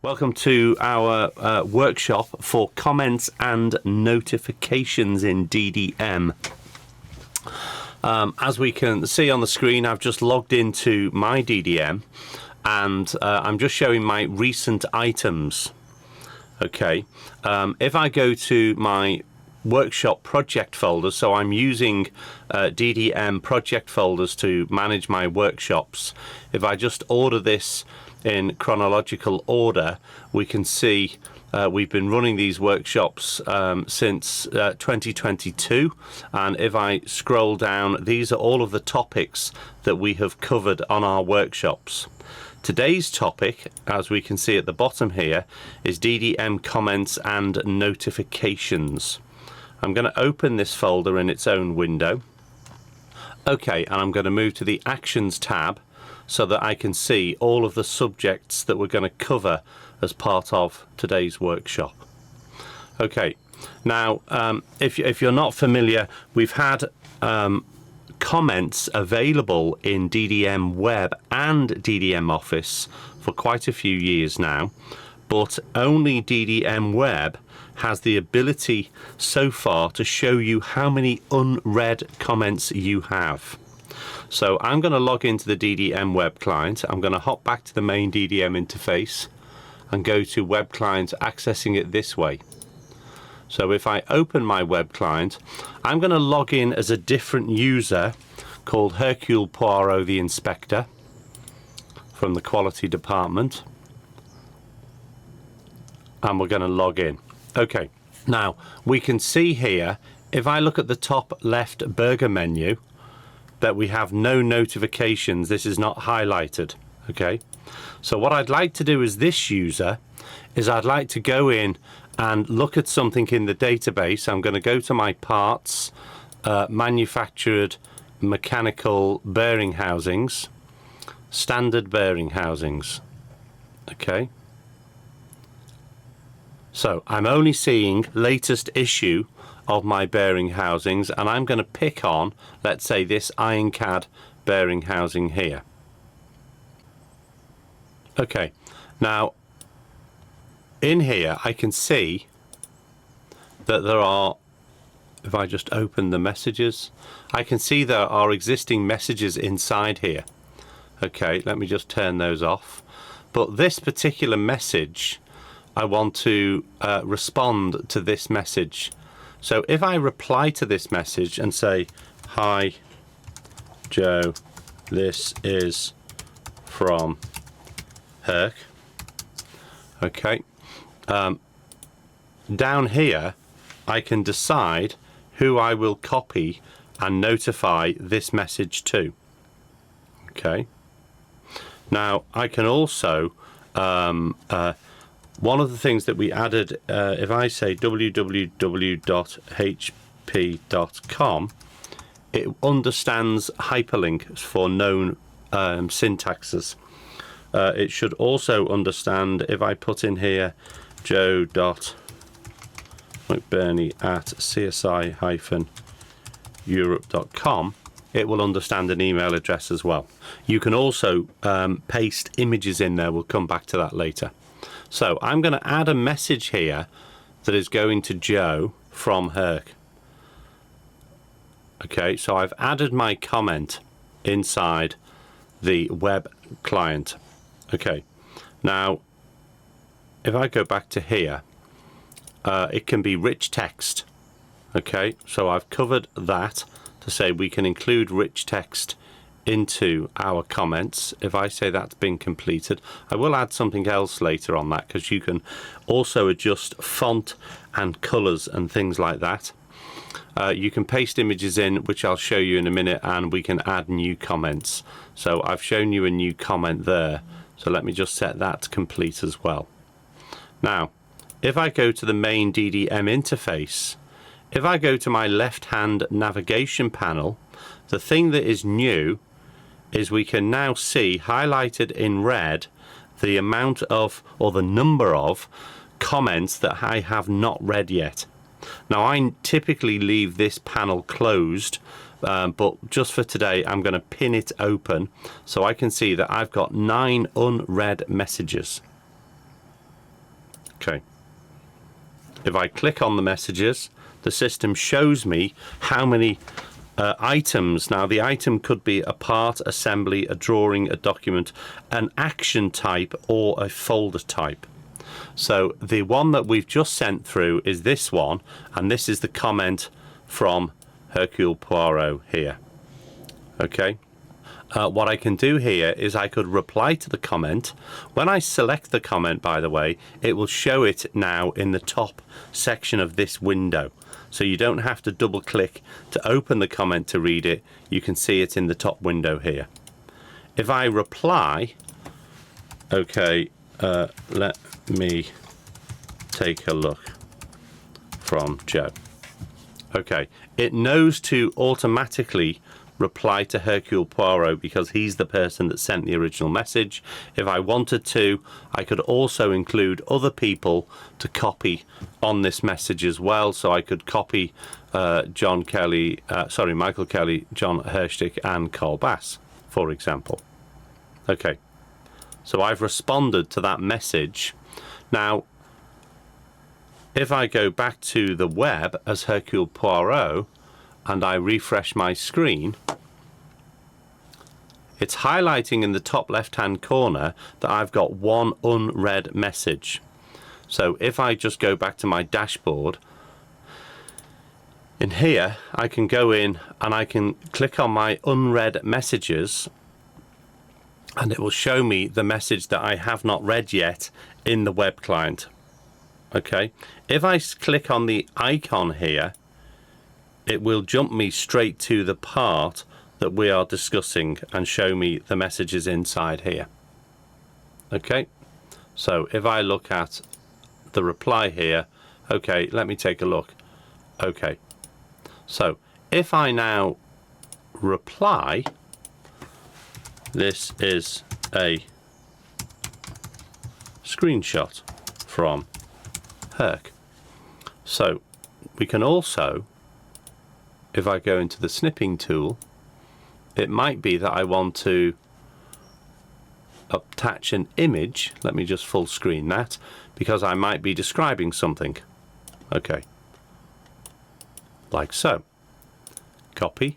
Welcome to our workshop for comments and notifications in DDM. As we can see on the screen, I've just logged into my DDM and I'm just showing my recent items. Okay, if I go to my workshop project folder, so I'm using DDM project folders to manage my workshops. If I just order this in chronological order, we can see we've been running these workshops since 2022, and if I scroll down, these are all of the topics that we have covered on our workshops. Today's topic, as we can see at the bottom here, is DDM comments and notifications. I'm going to open this folder in its own window. Okay, and I'm going to move to the Actions tab so that I can see all of the subjects that we're going to cover as part of today's workshop. Okay, now if you're not familiar, we've had comments available in DDM Web and DDM Office for quite a few years now, but only DDM Web has the ability so far to show you how many unread comments you have. So I'm going to log into the DDM web client. I'm going to hop back to the main DDM interface and go to web client, accessing it this way. So if I open my web client, I'm going to log in as a different user called Hercule Poirot the Inspector from the quality department, and we're going to log in. Okay, now we can see here, if I look at the top left burger menu, that we have no notifications. This is not highlighted. Okay, so what I'd like to do as this user is I'd like to go in and look at something in the database. I'm going to go to my parts, manufactured mechanical bearing housings, standard bearing housings. Okay, so I'm only seeing latest issue of my bearing housings, and I'm going to pick on, let's say, this IronCAD bearing housing here. Okay, now in here I can see that there are, if I just open the messages, I can see there are existing messages inside here. Okay, let me just turn those off. But this particular message, I want to respond to this message. So if I reply to this message and say, "Hi Joe, this is from Herc." Okay, down here I can decide who I will copy and notify this message to. Okay, now I can also one of the things that we added, if I say www.hp.com, it understands hyperlinks for known syntaxes. It should also understand, if I put in here joe.mcburney@csi-europe.com, it will understand an email address as well. You can also paste images in there. We'll come back to that later. So I'm going to add a message here that is going to Joe from Herc. Okay, so I've added my comment inside the web client. Okay, now if I go back to here, it can be rich text. Okay, so I've covered that to say we can include rich text into our comments. If I say that's been completed, I will add something else later on that, because you can also adjust font and colors and things like that. You can paste images in, which I'll show you in a minute, and we can add new comments. So I've shown you a new comment there, so let me just set that to complete as well. Now if I go to the main DDM interface, if I go to my left hand navigation panel, the thing that is new is we can now see highlighted in red the amount of, or the number of, comments that I have not read yet. Now I typically leave this panel closed, but just for today I'm going to pin it open so I can see that I've got 9 unread messages. Okay. If I click on the messages, the system shows me how many items. Now the item could be a part, assembly, a drawing, a document, an action type, or a folder type. So the one that we've just sent through is this one, and this is the comment from Hercule Poirot here. Okay. What I can do here is I could reply to the comment. When I select the comment, by the way, it will show it now in the top section of this window. So you don't have to double click to open the comment to read it. You can see it in the top window here. If I reply, okay, let me take a look from Joe. Okay, it knows to automatically reply to Hercule Poirot because he's the person that sent the original message. If I wanted to, I could also include other people to copy on this message as well. So I could copy Michael Kelly, John Herstick, and Carl Bass, for example. Okay, so I've responded to that message. Now, if I go back to the web as Hercule Poirot and I refresh my screen, it's highlighting in the top left-hand corner that I've got one unread message. So if I just go back to my dashboard, in here I can go in and I can click on my unread messages, and it will show me the message that I have not read yet in the web client. Okay, if I click on the icon here, it will jump me straight to the part that we are discussing and show me the messages inside here. Okay, so if I look at the reply here, okay, let me take a look. Okay, so if I now reply, this is a screenshot from Herc. So we can also, if I go into the snipping tool, it might be that I want to attach an image. Let me just full screen that, because I might be describing something. Okay, like so. Copy,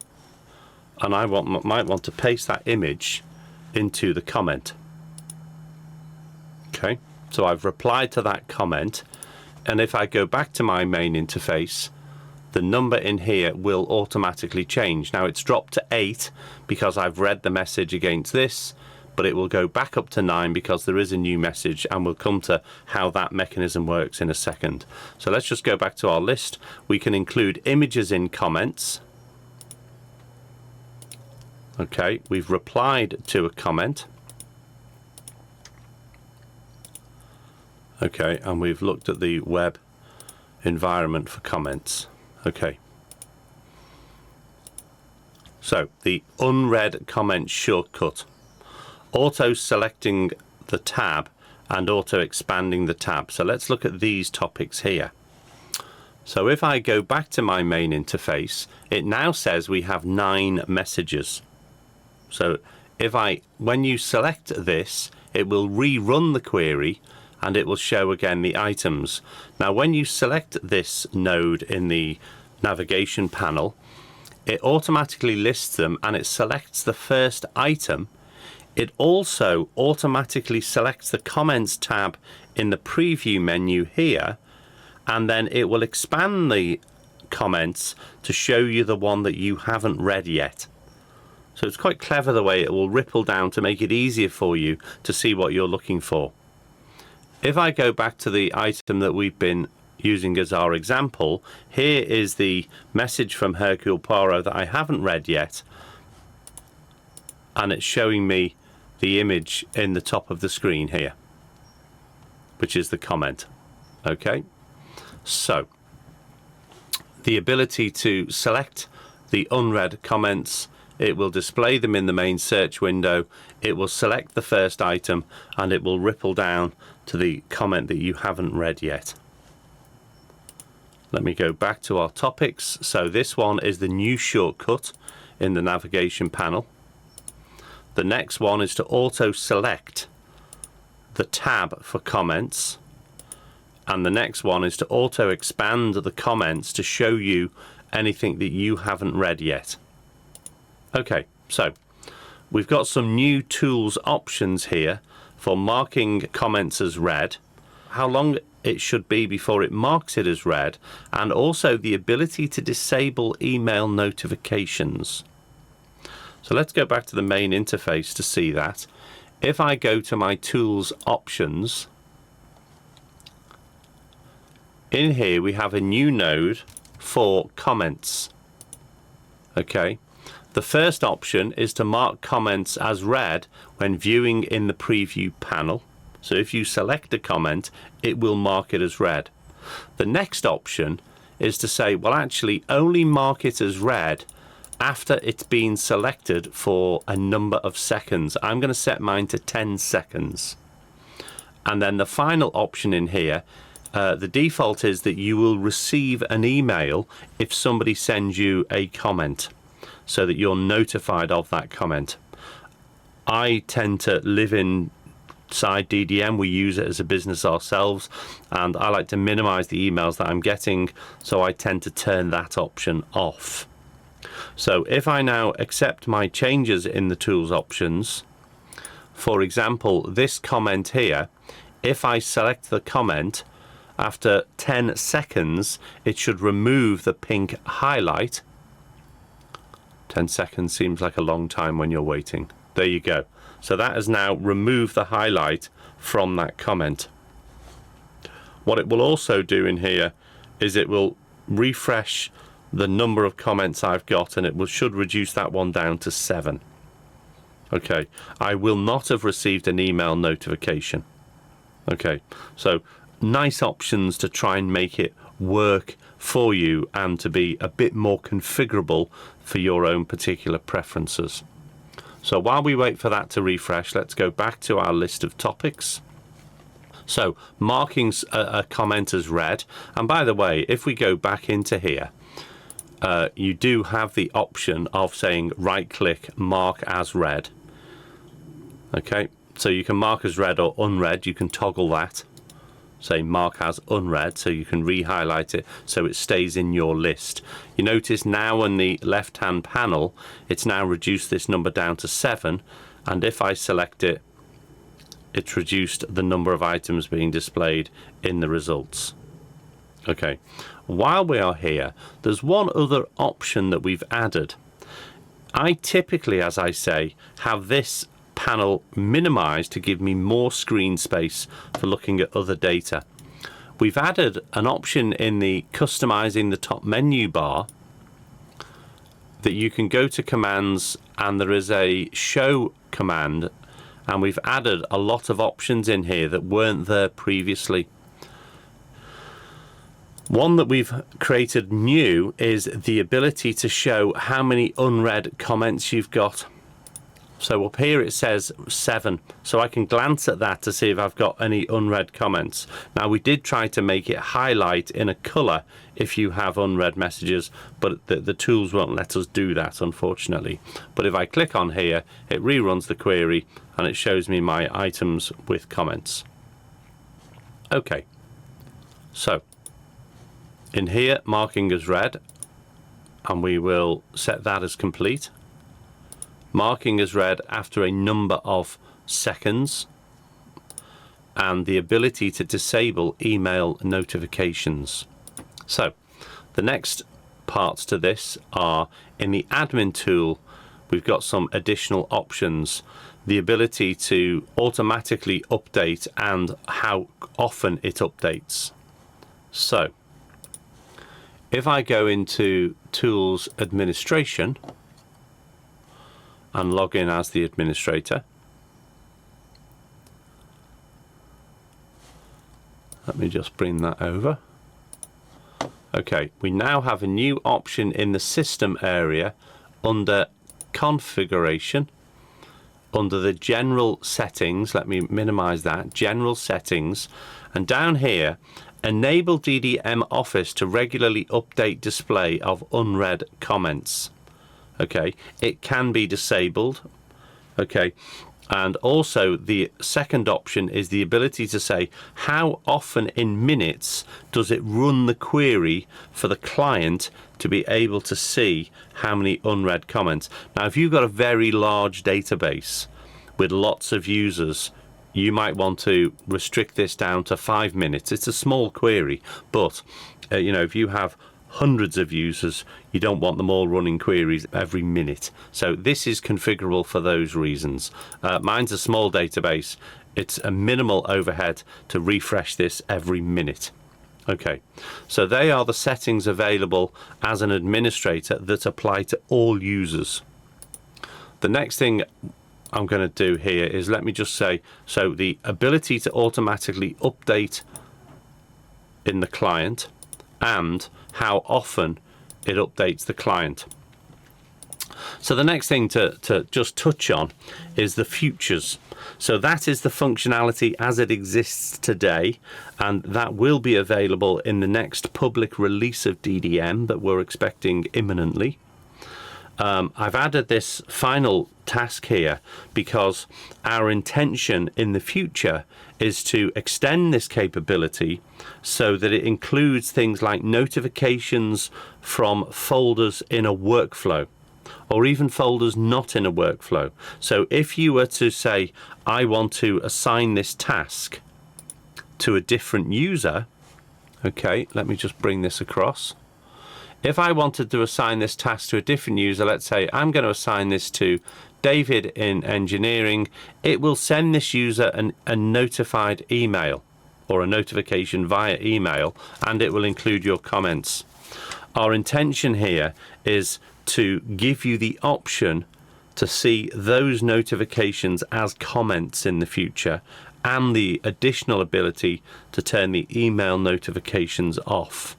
and I might want to paste that image into the comment. Okay, so I've replied to that comment, and if I go back to my main interface, the number in here will automatically change. Now it's dropped to 8 because I've read the message against this, but it will go back up to 9 because there is a new message, and we'll come to how that mechanism works in a second. So let's just go back to our list. We can include images in comments. Okay, we've replied to a comment. Okay, and we've looked at the web environment for comments. Okay, so the unread comment shortcut, auto selecting the tab and auto expanding the tab. So let's look at these topics here. So if I go back to my main interface, it now says we have 9 messages. So when you select this, it will rerun the query and it will show again the items. Now when you select this node in the navigation panel, it automatically lists them and it selects the first item. It also automatically selects the comments tab in the preview menu here, and then it will expand the comments to show you the one that you haven't read yet. So it's quite clever the way it will ripple down to make it easier for you to see what you're looking for. If I go back to the item that we've been using as our example, here is the message from Hercule Poirot that I haven't read yet, and it's showing me the image in the top of the screen here, which is the comment. Okay, so the ability to select the unread comments, it will display them in the main search window, it will select the first item, and it will ripple down to the comment that you haven't read yet. Let me go back to our topics. So this one is the new shortcut in the navigation panel. The next one is to auto select the tab for comments, And the next one is to auto expand the comments to show you anything that you haven't read yet. Okay, so we've got some new tools options here for marking comments as read, how long it should be before it marks it as read, and also the ability to disable email notifications. So let's go back to the main interface to see that. If I go to my tools options, in here we have a new node for comments. Okay, the first option is to mark comments as read when viewing in the preview panel. So if you select a comment, it will mark it as read. The next option is to say, well, actually only mark it as read after it's been selected for a number of seconds. I'm going to set mine to 10 seconds. And then the final option in here, the default is that you will receive an email if somebody sends you a comment, so that you're notified of that comment. I tend to live inside DDM. We use it as a business ourselves, and I like to minimize the emails that I'm getting, so I tend to turn that option off. So if I now accept my changes in the tools options, for example, this comment here, if I select the comment, after 10 seconds, it should remove the pink highlight. 10 seconds seems like a long time when you're waiting. There you go. So that has now removed the highlight from that comment. What it will also do in here is it will refresh the number of comments I've got, and it should reduce that one down to 7. Okay, I will not have received an email notification. Okay, so nice options to try and make it work for you and to be a bit more configurable for your own particular preferences. So while we wait for that to refresh, let's go back to our list of topics. So marking a comment as read, and by the way, if we go back into here, you do have the option of saying right click mark as read. Okay, so you can mark as read or unread. You can toggle that, say mark as unread, so you can re-highlight it so it stays in your list. You notice now on the left hand panel it's now reduced this number down to 7, and if I select it, it's reduced the number of items being displayed in the results. Okay, while we are here, there's one other option that we've added. I typically, as I say, have this panel minimized to give me more screen space for looking at other data. We've added an option in the customizing the top menu bar that you can go to commands, and there is a show command, and we've added a lot of options in here that weren't there previously. One that we've created new is the ability to show how many unread comments you've got. So up here it says 7, so I can glance at that to see if I've got any unread comments. Now we did try to make it highlight in a colour if you have unread messages, but the tools won't let us do that, unfortunately. But if I click on here, it reruns the query and it shows me my items with comments. Okay, so in here, marking as read, and we will set that as complete. Marking as read after a number of seconds, and the ability to disable email notifications. So the next parts to this are in the admin tool. We've got some additional options, the ability to automatically update and how often it updates. So if I go into Tools Administration and log in as the administrator, let me just bring that over. Okay, we now have a new option in the system area under configuration, under the general settings. Let me minimize that, general settings, and down here, enable DDM Office to regularly update display of unread comments. Okay, it can be disabled. Okay, And also the second option is the ability to say how often in minutes does it run the query for the client to be able to see how many unread comments. Now, if you've got a very large database with lots of users, you might want to restrict this down to 5 minutes. It's a small query, but if you have hundreds of users, you don't want them all running queries every minute. So this is configurable for those reasons. Mine's a small database. It's a minimal overhead to refresh this every minute. Okay, so they are the settings available as an administrator that apply to all users. The next thing I'm going to do here is, let me just say, so the ability to automatically update in the client and how often it updates the client. So the next thing to just touch on is the futures. So that is the functionality as it exists today, and that will be available in the next public release of DDM that we're expecting imminently. I've added this final task here because our intention in the future is to extend this capability so that it includes things like notifications from folders in a workflow, or even folders not in a workflow. So if you were to say, I want to assign this task to a different user, okay, let me just bring this across. If I wanted to assign this task to a different user, let's say I'm going to assign this to David in engineering, it will send this user a notified email or a notification via email, and it will include your comments. Our intention here is to give you the option to see those notifications as comments in the future, and the additional ability to turn the email notifications off.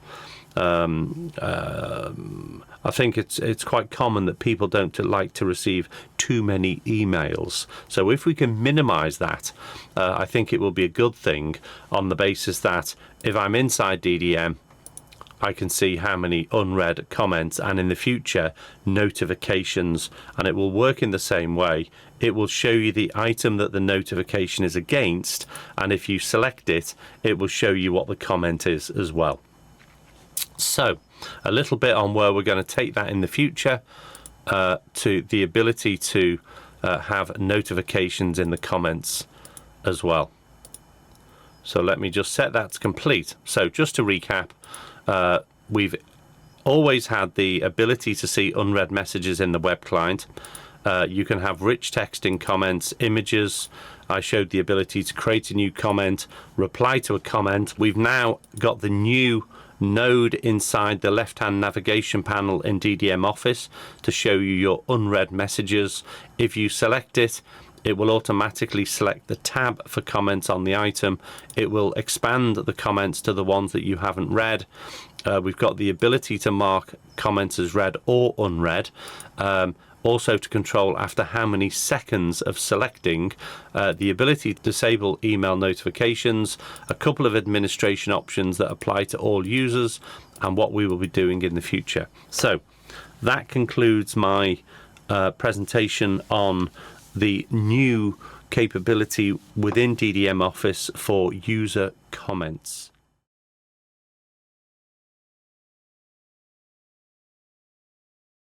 I think it's quite common that people don't like to receive too many emails. So if we can minimize that, I think it will be a good thing, on the basis that if I'm inside DDM, I can see how many unread comments, and in the future notifications, and it will work in the same way. It will show you the item that the notification is against, and if you select it, it will show you what the comment is as well. So a little bit on where we're going to take that in the future, to the ability to have notifications in the comments as well. So let me just set that to complete. So just to recap, we've always had the ability to see unread messages in the web client. You can have rich text in comments, images. I showed the ability to create a new comment, reply to a comment. We've now got the new node inside the left-hand navigation panel in DDM Office to show you your unread messages. If you select it, it will automatically select the tab for comments on the item. It will expand the comments to the ones that you haven't read. We've got the ability to mark comments as read or unread. Also to control after how many seconds of selecting, the ability to disable email notifications, a couple of administration options that apply to all users, and what we will be doing in the future. So that concludes my presentation on the new capability within DDM Office for user comments.